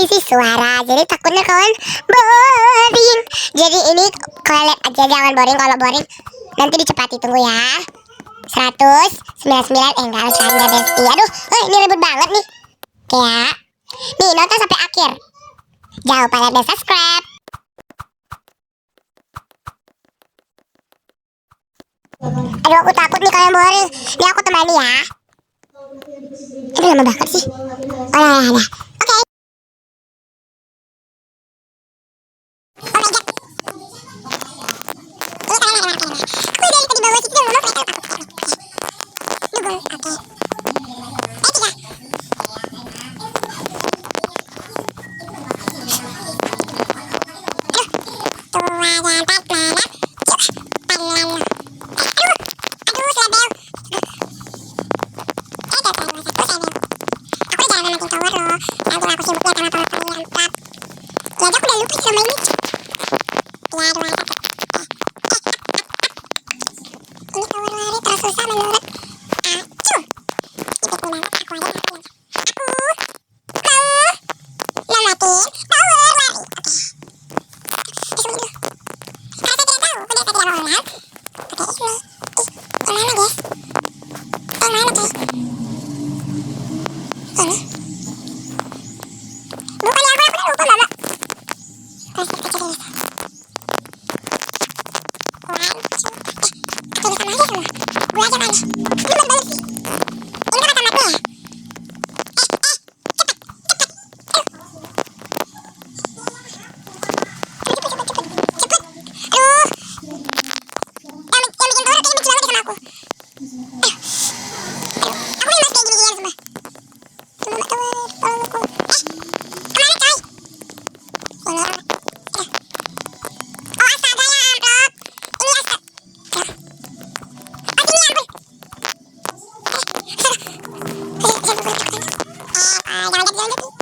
mengisi suara. Jadi takutnya kawan boring. Jadi ini kalian lihat aja, jangan boring. Kalau boring nanti dicepati, tunggu ya. 199 enggak harus lagi besti. Aduh, ini ribet banget nih. Oke ya. Nih nonton sampai akhir. Jangan lupa like dan subscribe. Aduh, aku takut nih kalian boring. Nih aku temani ya. Aduh, lama banget sih. Oh, nah. Oke. Oh my god. Ini kalian ada apa? Aku dari tadi bawa situ ngomong mereka lupa. Dugul, oke. Tiga. Aduh, tua dan empat mana? Panlan. Aduh, selebel. Aku jangan makin cowok loh. Nanti aku sibuk lihat sama teman-teman yang plat. Ya aku udah lupa selama ini. Ya, 2, 1. Ini tower lari terus susah menurut acuh. Ipit banget aku aja yang aku. Mau lamatin tower lari. Oke. Disini dulu. Kalau saya tidak tahu, udah saya tidak mau ulang. Oke, ini. Ulang guys. Mana guys? Ini. Bukannya aku udah lupa mama. Kasih kecil ini. 1, 2. Aku bisa aja semua. Gue aja kali. Ini buat balut sih. Ini kan tamatnya ya. Cepat. Cepet. Aduh. Yang bikin tower kayaknya benci banget sama aku. Aku memang kayak gini-ginian semua. Tunggu mak tower, tolong aku. Kemana coy? Ini orang. Oh, astaga ya amplop. Ini astaga. Oh, sini ya ampun. Jangan jatuh.